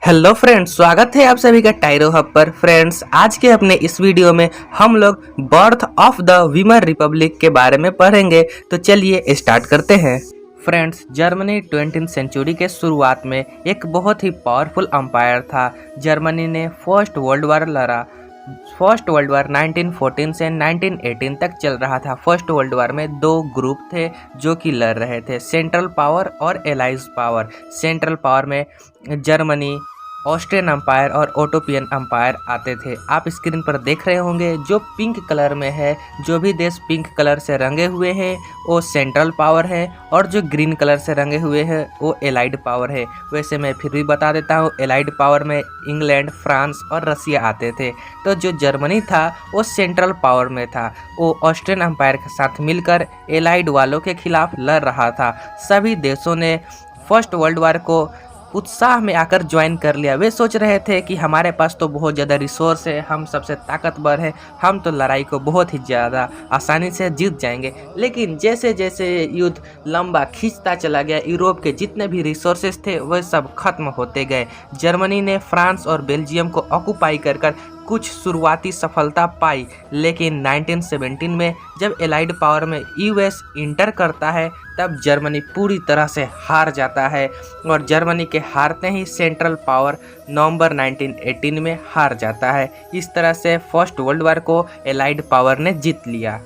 Hello friends, स्वागत है आप सभी का टाइरो हब पर। फ्रेंड्स, आज के अपने इस वीडियो में हम लोग birth of the Weimar Republic के बारे में पढ़ेंगे। तो चलिए स्टार्ट करते हैं। फ्रेंड्स, जर्मनी 20वीं सेंचुरी के शुरुआत में एक बहुत ही पावरफुल अंपायर था। जर्मनी ने फर्स्ट वर्ल्ड वॉर लड़ा। फर्स्ट वर्ल्ड वॉर 1914 से 1918 तक चल रहा था। फर्स्ट वर्ल्ड वॉर में दो ग्रुप थे जो कि लड़ रहे थे, सेंट्रल पावर और एलाइज पावर। सेंट्रल पावर में जर्मनी, ऑस्ट्रियन अम्पायर और ओटोपियन अम्पायर आते थे। आप स्क्रीन पर देख रहे होंगे जो पिंक कलर में है, जो भी देश पिंक कलर से रंगे हुए हैं वो सेंट्रल पावर है, और जो ग्रीन कलर से रंगे हुए हैं वो एलाइड पावर है। वैसे मैं फिर भी बता देता हूँ, एलाइड पावर में इंग्लैंड, फ्रांस और रसिया आते थे। तो जो जर्मनी था वो सेंट्रल पावर में था। वो ऑस्ट्रियन अम्पायर के साथ मिलकर एलाइड वालों के खिलाफ लड़ रहा था। सभी देशों ने फर्स्ट वर्ल्ड वॉर को उत्साह में आकर ज्वाइन कर लिया। वे सोच रहे थे कि हमारे पास तो बहुत ज़्यादा रिसोर्स है, हम सबसे ताकतवर हैं, हम तो लड़ाई को बहुत ही ज़्यादा आसानी से जीत जाएंगे। लेकिन जैसे जैसे युद्ध लंबा खींचता चला गया, यूरोप के जितने भी रिसोर्सेज थे वह सब खत्म होते गए। जर्मनी ने फ्रांस और बेल्जियम को ऑक्युपाई कर कुछ शुरुआती सफलता पाई, लेकिन 1917 में जब एलाइड पावर में यूएस इंटर करता है तब जर्मनी पूरी तरह से हार जाता है, और जर्मनी के हारते ही सेंट्रल पावर नवंबर 1918 में हार जाता है। इस तरह से फर्स्ट वर्ल्ड वॉर को एलाइड पावर ने जीत लिया।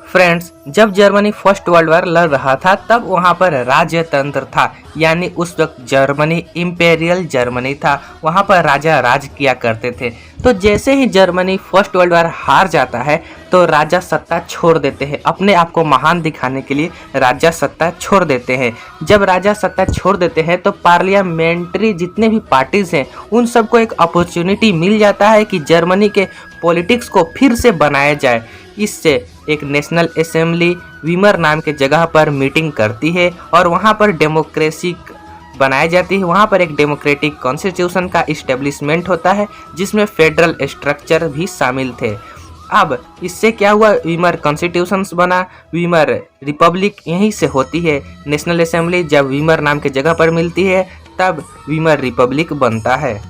फ्रेंड्स, जब जर्मनी फर्स्ट वर्ल्ड वॉर लड़ रहा था तब वहाँ पर राजतंत्र था, यानी उस वक्त जर्मनी इम्पेरियल जर्मनी था। वहाँ पर राजा राज किया करते थे। तो जैसे ही जर्मनी फर्स्ट वर्ल्ड वॉर हार जाता है तो राजा सत्ता छोड़ देते हैं। अपने आप को महान दिखाने के लिए राजा सत्ता छोड़ देते हैं। जब राजा सत्ता छोड़ देते हैं तो पार्लियामेंट्री जितने भी पार्टीज हैं उन सबको एक अपॉर्चुनिटी मिल जाता है कि जर्मनी के पॉलिटिक्स को फिर से बनाया जाए। इससे एक नेशनल असेंबली वीमर नाम के जगह पर मीटिंग करती है और वहाँ पर डेमोक्रेसी बनाई जाती है। वहाँ पर एक डेमोक्रेटिक कॉन्स्टिट्यूशन का इस्टेब्लिशमेंट होता है जिसमें फेडरल स्ट्रक्चर भी शामिल थे। अब इससे क्या हुआ, वीमर कॉन्स्टिट्यूशंस बना, वीमर रिपब्लिक यहीं से होती है। नेशनल असेंबली जब वीमर नाम के जगह पर मिलती है तब वीमर रिपब्लिक बनता है।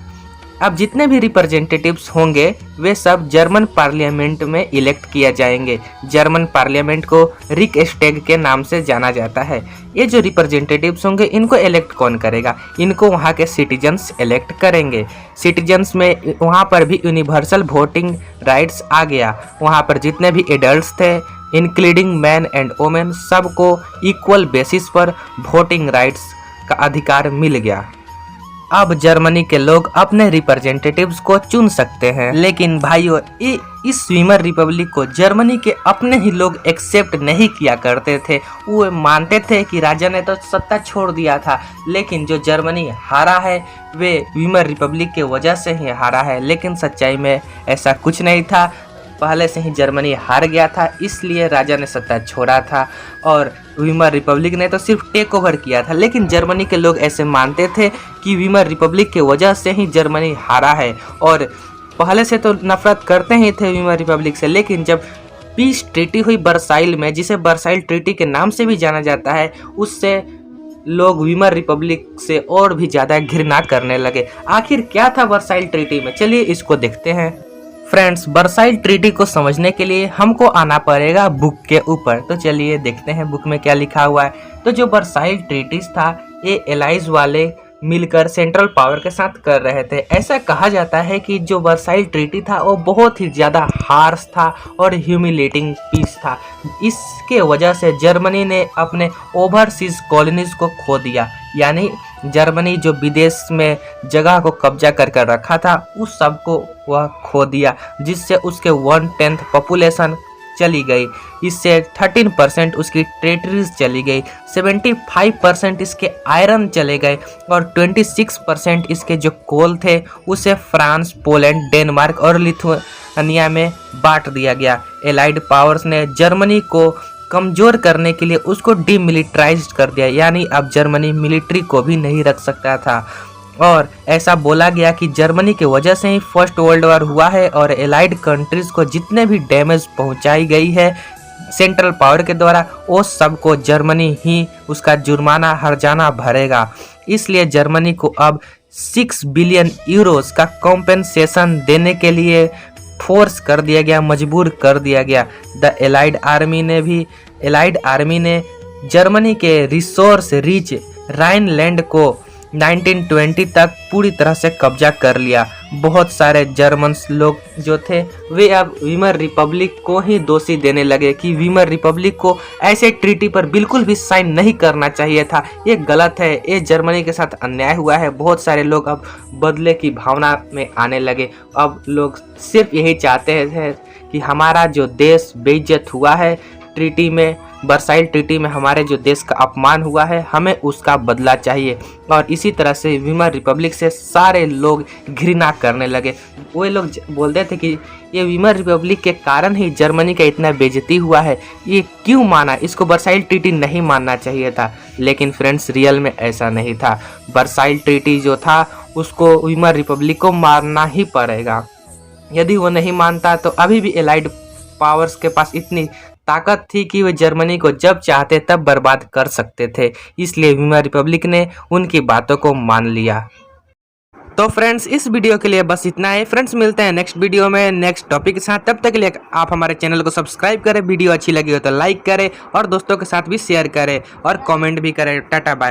अब जितने भी रिप्रेजेंटेटिव्स होंगे वे सब जर्मन पार्लियामेंट में इलेक्ट किया जाएंगे। जर्मन पार्लियामेंट को रिक्सटैग के नाम से जाना जाता है। ये जो रिप्रेजेंटेटिव्स होंगे इनको इलेक्ट कौन करेगा? इनको वहाँ के सिटीजन्स इलेक्ट करेंगे। सिटीजन्स में वहाँ पर भी यूनिवर्सल वोटिंग राइट्स आ गया। वहाँ पर जितने भी एडल्ट्स थे इंक्लूडिंग मैन एंड वोमेन, सबको इक्वल बेसिस पर वोटिंग राइट्स का अधिकार मिल गया। अब जर्मनी के लोग अपने रिप्रेजेंटेटिव्स को चुन सकते हैं। लेकिन भाइयों, इस वीमर रिपब्लिक को जर्मनी के अपने ही लोग एक्सेप्ट नहीं किया करते थे। वो मानते थे कि राजा ने तो सत्ता छोड़ दिया था, लेकिन जो जर्मनी हारा है वे वीमर रिपब्लिक के वजह से ही हारा है। लेकिन सच्चाई में ऐसा कुछ नहीं था। पहले से ही जर्मनी हार गया था, इसलिए राजा ने सत्ता छोड़ा था और वीमर रिपब्लिक ने तो सिर्फ टेक ओवर किया था। लेकिन जर्मनी के लोग ऐसे मानते थे कि वीमर रिपब्लिक के वजह से ही जर्मनी हारा है, और पहले से तो नफरत करते ही थे वीमर रिपब्लिक से। लेकिन जब पीस ट्रीटी हुई वर्साइल में, जिसे वर्साइल ट्रीटी के नाम से भी जाना जाता है, उससे लोग वीमर रिपब्लिक से और भी ज़्यादा घृणा करने लगे। आखिर क्या था वर्साइल ट्रीटी में, चलिए इसको देखते हैं। फ्रेंड्स, वर्साइल ट्रीटी को समझने के लिए हमको आना पड़ेगा बुक के ऊपर। तो चलिए देखते हैं बुक में क्या लिखा हुआ है। तो जो वर्साइल ट्रीटीज था ये एलाइज वाले मिलकर सेंट्रल पावर के साथ कर रहे थे। ऐसा कहा जाता है कि जो वर्साइल ट्रीटी था वो बहुत ही ज़्यादा हार्श था और ह्यूमिलेटिंग पीस था। इसके वजह से जर्मनी ने अपने ओवरसीज कॉलोनीज को खो दिया, यानी जर्मनी जो विदेश में जगह को कब्जा कर रखा था उस सब को वह खो दिया, जिससे उसके 1/10 पॉपुलेशन चली गई। इससे 13% उसकी टेरिटरीज चली गई, 75% इसके आयरन चले गए, और 26% इसके जो कोल थे उसे फ्रांस, पोलैंड, डेनमार्क और लिथुआनिया में बांट दिया गया। एलाइड पावर्स ने जर्मनी को कमज़ोर करने के लिए उसको डीमिलिटराइज कर दिया, यानी अब जर्मनी मिलिट्री को भी नहीं रख सकता था। और ऐसा बोला गया कि जर्मनी की वजह से ही फर्स्ट वर्ल्ड वॉर हुआ है, और एलाइड कंट्रीज़ को जितने भी डैमेज पहुंचाई गई है सेंट्रल पावर के द्वारा वो सबको जर्मनी ही उसका जुर्माना हर्जाना भरेगा। इसलिए जर्मनी को अब 6 बिलियन यूरोस का कॉम्पेंसेशन देने के लिए फोर्स कर दिया गया, मजबूर कर दिया गया। द एलाइड आर्मी ने जर्मनी के रिसोर्स रिच राइनलैंड को 1920 तक पूरी तरह से कब्जा कर लिया। बहुत सारे जर्मन लोग जो थे वे अब वीमर रिपब्लिक को ही दोषी देने लगे कि वीमर रिपब्लिक को ऐसे ट्रीटी पर बिल्कुल भी साइन नहीं करना चाहिए था, ये गलत है, ये जर्मनी के साथ अन्याय हुआ है। बहुत सारे लोग अब बदले की भावना में आने लगे। अब लोग सिर्फ यही चाहते हैं कि हमारा जो देश बेइज्जत हुआ है ट्रीटी में, वर्साइल ट्रीटी में हमारे जो देश का अपमान हुआ है, हमें उसका बदला चाहिए। और इसी तरह से वीमर रिपब्लिक से सारे लोग घृणा करने लगे। वो लोग बोलते थे कि ये वीमर रिपब्लिक के कारण ही जर्मनी का इतना बेइज्जती हुआ है, ये क्यों माना, इसको वर्साइल ट्रीटी नहीं मानना चाहिए था। लेकिन फ्रेंड्स, रियल में ऐसा नहीं था। वर्साइल ट्रीटी जो था उसको वीमर रिपब्लिक को मानना ही पड़ेगा। यदि वो नहीं मानता तो अभी भी एलाइड पावर्स के पास इतनी ताकत थी कि वे जर्मनी को जब चाहते तब बर्बाद कर सकते थे। इसलिए वीमर रिपब्लिक ने उनकी बातों को मान लिया। तो फ्रेंड्स, इस वीडियो के लिए बस इतना है। फ्रेंड्स, मिलते हैं नेक्स्ट वीडियो में नेक्स्ट टॉपिक के साथ। तब तक के लिए आप हमारे चैनल को सब्सक्राइब करें, वीडियो अच्छी लगी हो तो लाइक करें और दोस्तों के साथ भी शेयर करें और कमेंट भी करें। Tata bye.